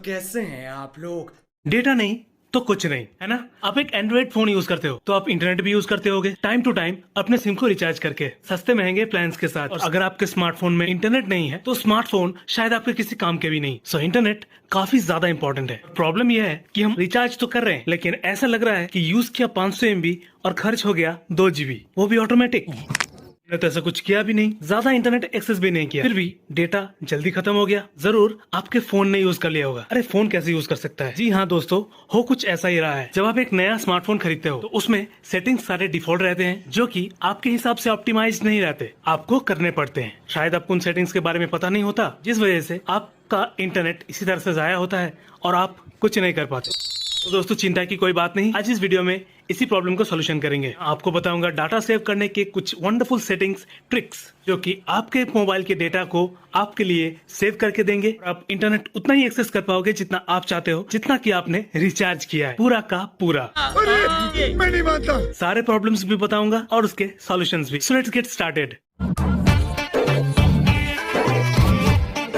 कैसे हैं आप लोग? डेटा नहीं तो कुछ नहीं, है ना। आप एक एंड्रॉइड फोन यूज करते हो तो आप इंटरनेट भी यूज करते होगे टाइम टू टाइम अपने सिम को रिचार्ज करके सस्ते महंगे प्लान्स के साथ। और अगर आपके स्मार्टफोन में इंटरनेट नहीं है तो स्मार्टफोन शायद आपके किसी काम के भी नहीं। सो इंटरनेट काफी ज्यादा इंपॉर्टेंट है। प्रॉब्लम यह है कि हम रिचार्ज तो कर रहे हैं लेकिन ऐसा लग रहा है कि यूज किया 500 MB और खर्च हो गया 2 GB, वो भी ऑटोमेटिक। मैंने तो ऐसा कुछ किया भी नहीं, ज्यादा इंटरनेट एक्सेस भी नहीं किया, फिर भी डेटा जल्दी खत्म हो गया। जरूर आपके फोन ने यूज कर लिया होगा। अरे फोन कैसे यूज कर सकता है? जी हाँ दोस्तों, हो कुछ ऐसा ही रहा है। जब आप एक नया स्मार्टफोन खरीदते हो तो उसमें सेटिंग्स सारे डिफॉल्ट रहते हैं जो कि आपके हिसाब से ऑप्टिमाइज नहीं रहते, आपको करने पड़ते हैं। शायद आपको उन सेटिंग्स के बारे में पता नहीं होता, जिस वजह से आपका इंटरनेट इसी तरह से जाया होता है और आप कुछ नहीं कर पाते। तो दोस्तों चिंता की कोई बात नहीं, आज इस वीडियो में इसी प्रॉब्लम को सोल्यूशन करेंगे। आपको बताऊंगा डाटा सेव करने के कुछ वंडरफुल सेटिंग्स, ट्रिक्स जो कि आपके मोबाइल के डेटा को आपके लिए सेव करके देंगे। आप इंटरनेट उतना ही एक्सेस कर पाओगे जितना आप चाहते हो, जितना कि आपने रिचार्ज किया है, पूरा का पूरा। मैं नहीं मानता। सारे प्रॉब्लम्स भी बताऊंगा और उसके सॉल्यूशंस भी। So let's get started.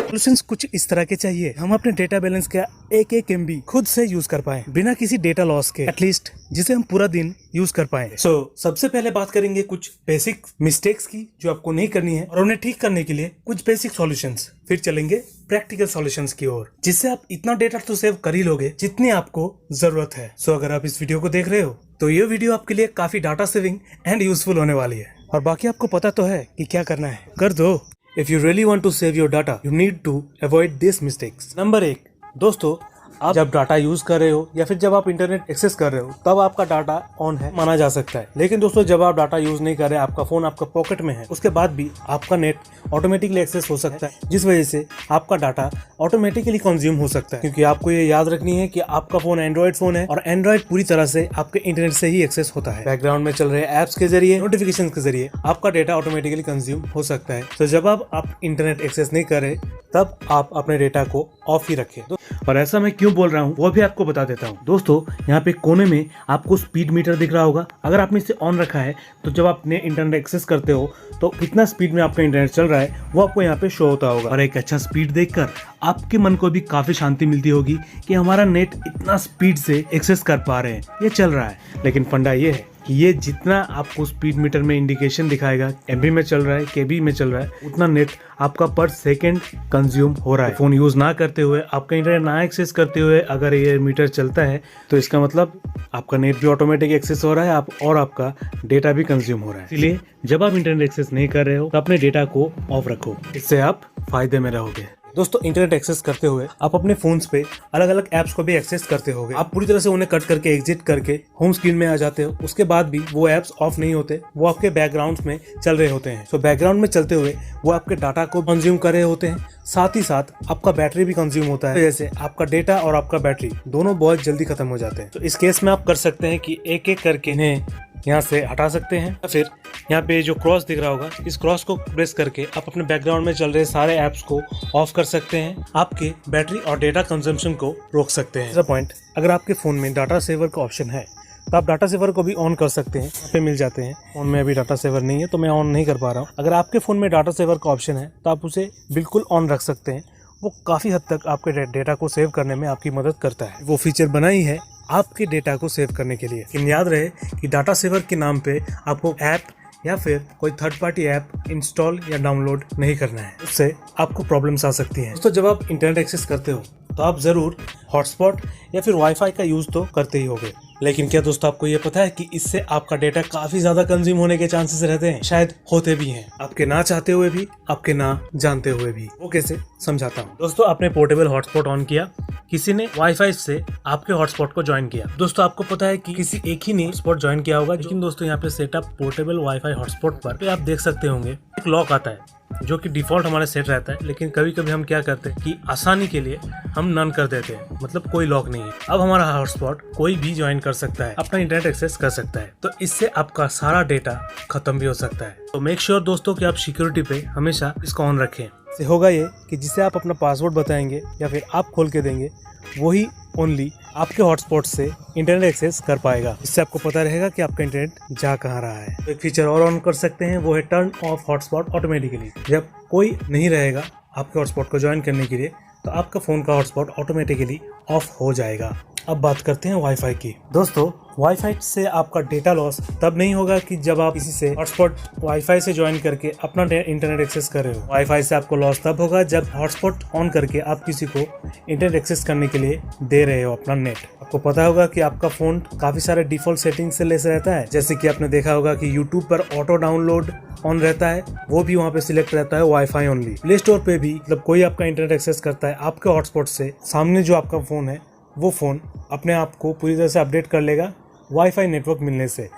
Solutions कुछ इस तरह के चाहिए, हम अपने डेटा बैलेंस का एक MB खुद से यूज कर पाए बिना किसी डेटा लॉस के, एटलीस्ट जिसे हम पूरा दिन यूज कर पाए। सबसे पहले बात करेंगे कुछ बेसिक मिस्टेक्स की जो आपको नहीं करनी है और उन्हें ठीक करने के लिए कुछ बेसिक सॉल्यूशंस। फिर चलेंगे प्रैक्टिकल सॉल्यूशंस की ओर, जिससे आप इतना डेटा तो सेव कर ही लोगे जितनी आपको जरूरत है। अगर आप इस वीडियो को देख रहे हो तो ये वीडियो आपके लिए काफी डाटा सेविंग एंड यूजफुल होने वाली है। और बाकी आपको पता तो है कि क्या करना है, कर दो। If you really want to save your data, you need to avoid these mistakes. Number 1, दोस्तों आप जब डाटा यूज कर रहे हो या फिर जब आप इंटरनेट एक्सेस कर रहे हो तब आपका डाटा ऑन है माना जा सकता है। लेकिन दोस्तों जब आप डाटा यूज नहीं कर रहे, आपका फोन आपका पॉकेट में है, उसके बाद भी आपका नेट ऑटोमेटिकली एक्सेस हो सकता है, जिस वजह से आपका डाटा ऑटोमेटिकली कंज्यूम हो सकता है। क्योंकि आपको ये याद रखनी है कि आपका फोन एंड्रॉइड फोन है और एंड्रॉइड पूरी तरह से आपके इंटरनेट से ही एक्सेस होता है। बैकग्राउंड में चल रहे एप्स के जरिए, नोटिफिकेशन के जरिए आपका डेटा ऑटोमेटिकली कंज्यूम हो सकता है। तो जब आप इंटरनेट एक्सेस नहीं कर रहे तब आप अपने डेटा को ऑफ ही रखें। और ऐसा मैं क्यों बोल रहा हूँ वो भी आपको बता देता हूँ। दोस्तों यहाँ पे कोने में आपको स्पीड मीटर दिख रहा होगा। अगर आपने इसे ऑन रखा है तो जब आपने इंटरनेट एक्सेस करते हो तो कितना स्पीड में आपका इंटरनेट चल रहा है वो आपको यहाँ पे शो होता होगा। और एक अच्छा स्पीड देखकर आपके मन को भी काफी शांति मिलती होगी कि हमारा नेट इतना स्पीड से एक्सेस कर पा रहे हैं, ये चल रहा है। लेकिन फंडा ये है कि ये जितना आपको स्पीड मीटर में इंडिकेशन दिखाएगा, MB में चल रहा है, KB में चल रहा है, उतना नेट आपका पर सेकंड कंज्यूम हो रहा है। फोन यूज ना करते हुए, आपका इंटरनेट ना एक्सेस करते हुए अगर ये मीटर चलता है तो इसका मतलब आपका नेट भी ऑटोमेटिक एक्सेस हो रहा है और आपका डेटा भी कंज्यूम हो रहा है। इसलिए जब आप इंटरनेट एक्सेस नहीं कर रहे हो तो अपने डेटा को ऑफ रखो, इससे आप फायदे में रहोगे। दोस्तों इंटरनेट एक्सेस करते हुए आप अपने फोन्स पे अलग अलग ऐप्स को भी एक्सेस करते होंगे। आप पूरी तरह से उन्हें कट करके एग्जिट करके होम स्क्रीन में आ जाते हो, उसके बाद भी वो ऐप्स ऑफ नहीं होते, वो आपके बैकग्राउंड में चल रहे होते हैं। बैकग्राउंड में चलते हुए वो आपके डाटा को कंज्यूम कर रहे होते हैं, साथ ही साथ आपका बैटरी भी कंज्यूम होता है। जैसे आपका डेटा और आपका बैटरी दोनों बहुत जल्दी खत्म हो जाते हैं। तो इस केस में आप कर सकते हैं कि एक एक करके इन्हें यहाँ से हटा सकते हैं। फिर यहाँ पे जो क्रॉस दिख रहा होगा, इस क्रॉस को प्रेस करके आप अपने बैकग्राउंड में चल रहे सारे ऐप्स को ऑफ कर सकते हैं। आपके बैटरी और डेटा कंजम्पशन को रोक सकते हैं। पॉइंट, अगर आपके फोन में डाटा सेवर का ऑप्शन है तो आप डाटा सेवर को भी ऑन कर सकते हैं, यहाँ पे मिल जाते हैं। फोन में अभी डाटा सेवर नहीं है तो मैं ऑन नहीं कर पा रहा हूँ। अगर आपके फोन में डाटा सेवर का ऑप्शन है तो आप उसे बिल्कुल ऑन रख सकते हैं। वो काफी हद तक आपके डेटा को सेव करने में आपकी मदद करता है। वो फीचर बनाई है आपके डेटा को सेव करने के लिए। लेकिन याद रहे कि डाटा सेवर के नाम पे आपको ऐप या फिर कोई थर्ड पार्टी ऐप इंस्टॉल या डाउनलोड नहीं करना है, उससे आपको प्रॉब्लम्स आ सकती हैं। दोस्तों जब आप इंटरनेट एक्सेस करते हो तो आप जरूर हॉटस्पॉट या फिर वाईफाई का यूज तो करते ही होगे। लेकिन क्या दोस्तों आपको ये पता है कि इससे आपका डेटा काफी ज्यादा कंज्यूम होने के चांसेस रहते हैं, शायद होते भी हैं, आपके ना चाहते हुए भी, आपके ना जानते हुए भी। वो कैसे समझाता हूँ। दोस्तों आपने पोर्टेबल हॉटस्पॉट ऑन किया, किसी ने वाईफाई से आपके हॉटस्पॉट को ज्वाइन किया। दोस्तों आपको पता है कि किसी एक ही ने हॉटस्पॉट ज्वाइन किया होगा। लेकिन दोस्तों यहाँ पे सेटअप पोर्टेबल वाईफाई हॉटस्पॉट पर आप देख सकते होंगे एक लॉक आता है जो कि डिफॉल्ट हमारे सेट रहता है। लेकिन कभी कभी हम क्या करते हैं कि आसानी के लिए हम नन कर देते हैं, मतलब कोई लॉक नहीं है। अब हमारा हॉटस्पॉट कोई भी ज्वाइन कर सकता है, अपना इंटरनेट एक्सेस कर सकता है। तो इससे आपका सारा डेटा खत्म भी हो सकता है। तो मेक श्योर दोस्तों कि आप सिक्योरिटी पे हमेशा इसको ऑन रखें। इससे होगा ये कि जिसे आप अपना पासवर्ड बताएंगे या फिर आप खोल के देंगे वही ओनली आपके हॉटस्पॉट से इंटरनेट एक्सेस कर पाएगा। इससे आपको पता रहेगा कि आपका इंटरनेट जा कहाँ रहा है। एक फीचर और ऑन कर सकते हैं, वो है टर्न ऑफ हॉटस्पॉट ऑटोमेटिकली। जब कोई नहीं रहेगा आपके हॉटस्पॉट को ज्वाइन करने के लिए तो आपका फोन का हॉटस्पॉट ऑटोमेटिकली ऑफ हो जाएगा। अब बात करते हैं वाईफाई की। दोस्तों, वाईफाई से आपका डेटा लॉस तब नहीं होगा कि जब आप किसी से हॉटस्पॉट वाईफाई से ज्वाइन करके अपना इंटरनेट एक्सेस कर रहे हो। वाईफाई से आपको लॉस तब होगा जब हॉटस्पॉट ऑन करके आप किसी को इंटरनेट एक्सेस करने के लिए दे रहे हो अपना नेट। आपको पता होगा कि आपका फोन काफी सारे डिफॉल्ट सेटिंग से लेस रहता है, जैसे कि आपने देखा होगा कि यूट्यूब पर ऑटो डाउनलोड ऑन रहता है, वो भी वहाँ पे सिलेक्ट रहता है वाईफाई ओनली। प्ले स्टोर पे भी मतलब कोई आपका इंटरनेट एक्सेस करता है आपके हॉटस्पॉट से, सामने जो आपका फोन है वो फोन अपने आप को पूरी तरह से अपडेट कर लेगा वाईफाई नेटवर्क मिलने से।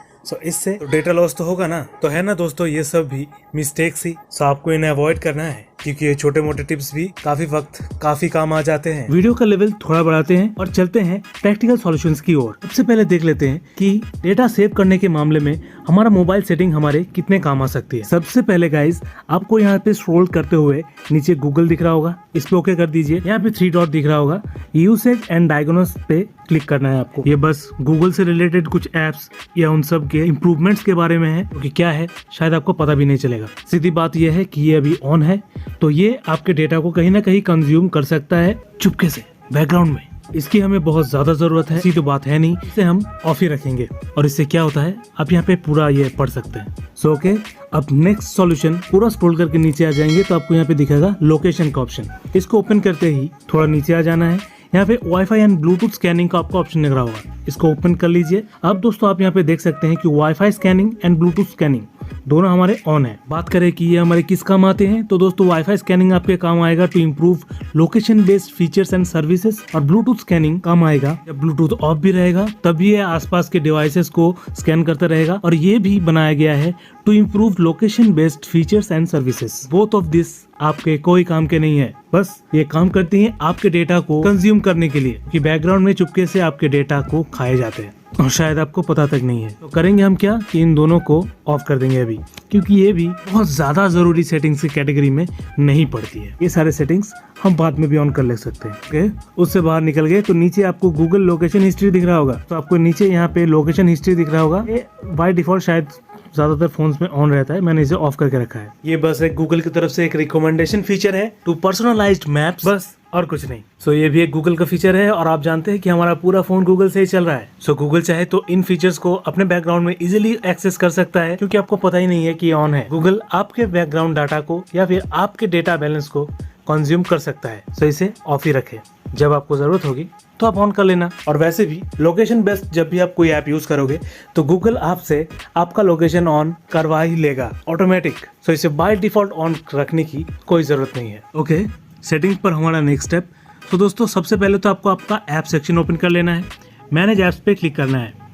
इससे तो डेटा लॉस तो होगा ना, तो है ना दोस्तों, ये सब भी मिस्टेक्स ही। आपको इन्हें अवॉइड करना है, क्योंकि ये छोटे मोटे टिप्स भी काफी वक्त काफी काम आ जाते हैं। वीडियो का लेवल थोड़ा बढ़ाते हैं और चलते हैं प्रैक्टिकल सॉल्यूशंस की ओर। सबसे पहले देख लेते हैं कि डेटा सेव करने के मामले में हमारा मोबाइल सेटिंग हमारे कितने काम आ सकती है। सबसे पहले गाइज, आपको यहाँ पे स्क्रॉल करते हुए नीचे गूगल दिख रहा होगा, इस पे ओके कर दीजिए। यहाँ पे 3 डॉट दिख रहा होगा, यूसेज एंड डायग्नोस पे क्लिक करना है आपको। ये बस गूगल से रिलेटेड कुछ एप्स या उन सब के इम्प्रूवमेंट्स के बारे में है, क्योंकि क्या है शायद आपको पता भी नहीं चलेगा। सीधी बात यह है कि ये अभी ऑन है, तो ये आपके डेटा को कहीं ना कहीं कंज्यूम कर सकता है चुपके से बैकग्राउंड में। इसकी हमें बहुत ज्यादा जरूरत है, ऐसी तो बात है नहीं, इसे हम ऑफ ही रखेंगे। और इससे क्या होता है आप यहाँ पे पूरा ये पढ़ सकते हैं। ओके, अब नेक्स्ट सॉल्यूशन, पूरा स्क्रॉल करके नीचे आ जाएंगे तो आपको यहाँ पे दिखेगा लोकेशन का ऑप्शन। इसको ओपन करते ही थोड़ा नीचे आ जाना है। यहाँ पे वाईफाई एंड ब्लूटूथ स्कैनिंग का आपको ऑप्शन दिख रहा होगा, इसको ओपन कर लीजिए। अब दोस्तों आप यहाँ पे देख सकते हैं कि wifi scanning and Bluetooth scanning दोनों हमारे ऑन है। बात करें कि ये हमारे किस काम आते हैं, तो दोस्तों वाईफाई स्कैनिंग आपके काम आएगा to improve location based features and services, और ब्लूटूथ स्कैनिंग काम आएगा जब ब्लूटूथ ऑफ भी रहेगा तभी ये आसपास के डिवाइसेस को स्कैन करता रहेगा। और ये भी बनाया गया है to improve location based features and services. Both of this आपके कोई काम के नहीं है, बस ये काम करती हैं आपके डेटा को कंज्यूम करने के लिए, कि बैकग्राउंड में चुपके से आपके डेटा को खाए जाते हैं और शायद आपको पता तक नहीं है। तो करेंगे हम क्या कि इन दोनों को ऑफ कर देंगे अभी, क्योंकि ये भी बहुत ज्यादा जरूरी सेटिंग्स की कैटेगरी में नहीं पड़ती है। ये सारे सेटिंग्स हम बाद में भी ऑन कर ले सकते हैं। ओके, उससे बाहर निकल गए तो नीचे आपको गूगल लोकेशन हिस्ट्री दिख रहा होगा, तो आपको नीचे यहाँ पे लोकेशन हिस्ट्री दिख रहा होगा। ये बाय डिफॉल्ट शायद ज्यादातर फोन्स में ऑन रहता है, मैंने इसे ऑफ करके रखा है। ये बस एक गूगल की तरफ से एक रिकमेंडेशन फीचर है टू पर्सनलाइज्ड मैप्स, बस और कुछ नहीं। ये भी एक गूगल का फीचर है, और आप जानते हैं कि हमारा पूरा फोन गूगल से ही चल रहा है। गूगल चाहे तो इन फीचर्स को अपने बैकग्राउंड में इजीली एक्सेस कर सकता है, क्योंकि आपको पता ही नहीं है कि ऑन है। गूगल आपके बैकग्राउंड डाटा को या फिर आपके डेटा बैलेंस को कंज्यूम कर सकता है। इसे ऑफ ही रखें, जब आपको जरूरत होगी तो आप ऑन कर लेना। और वैसे भी लोकेशन बेस्ड जब भी आप कोई ऐप यूज करोगे तो गूगल आपसे आपका लोकेशन ऑन करवा ही लेगा ऑटोमेटिक। इसे बाय डिफॉल्ट ऑन रखने की कोई जरूरत नहीं है। ओके, सेटिंग पर हमारा नेक्स्ट स्टेप। दोस्तों सबसे पहले तो आपको आपका ऐप सेक्शन ओपन कर लेना है, मैनेज ऐप्स पे क्लिक करना है।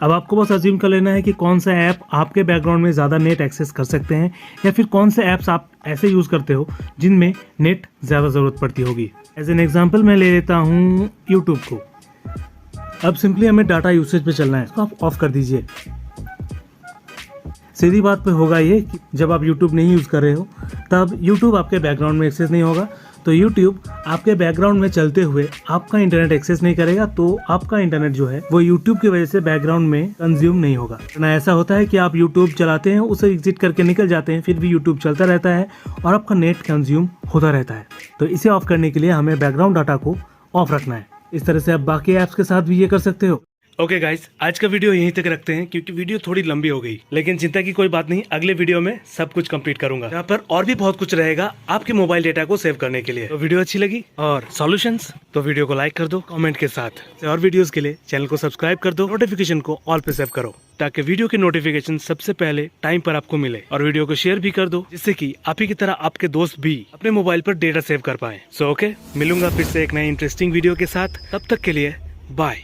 अब आपको बस अज्यूम कर लेना है कि कौन सा ऐप आपके बैकग्राउंड में ज़्यादा नेट एक्सेस कर सकते हैं, या फिर कौन से ऐप्स आप ऐसे यूज़ करते हो जिनमें नेट ज़्यादा ज़रूरत पड़ती होगी। एज एन एग्जांपल मैं ले लेता हूँ यूट्यूब को। अब सिंपली हमें डाटा यूसेज पे चलना है, इसको आप ऑफ कर दीजिए। सीधी बात पे होगा ये कि जब आप YouTube नहीं यूज़ कर रहे हो तब YouTube आपके बैकग्राउंड में एक्सेस नहीं होगा, तो YouTube आपके बैकग्राउंड में चलते हुए आपका इंटरनेट एक्सेस नहीं करेगा, तो आपका इंटरनेट जो है वो YouTube की वजह से बैकग्राउंड में कंज्यूम नहीं होगा। ना ऐसा होता है कि आप YouTube चलाते हैं, उसे एग्जिट करके निकल जाते हैं, फिर भी YouTube चलता रहता है और आपका नेट कंज्यूम होता रहता है। तो इसे ऑफ करने के लिए हमें बैकग्राउंड डाटा को ऑफ रखना है। इस तरह से आप बाकी ऐप्स के साथ भी ये कर सकते हो। ओके गाइस, आज का वीडियो यहीं तक रखते हैं, क्योंकि वीडियो थोड़ी लंबी हो गई, लेकिन चिंता की कोई बात नहीं, अगले वीडियो में सब कुछ कंप्लीट करूंगा, यहाँ पर और भी बहुत कुछ रहेगा आपके मोबाइल डेटा को सेव करने के लिए। तो वीडियो अच्छी लगी और सॉल्यूशंस, तो वीडियो को लाइक कर दो कमेंट के साथ, और वीडियोस के लिए चैनल को सब्सक्राइब कर दो, नोटिफिकेशन को ऑल पे सेव करो, ताकि वीडियो की नोटिफिकेशन सबसे पहले टाइम पर आपको मिले। और वीडियो को शेयर भी कर दो, जिससे कि आप ही की तरह आपके दोस्त भी अपने मोबाइल पर डेटा सेव कर पाए। ओके, मिलूंगा फिर से एक नए इंटरेस्टिंग वीडियो के साथ, तब तक के लिए बाय।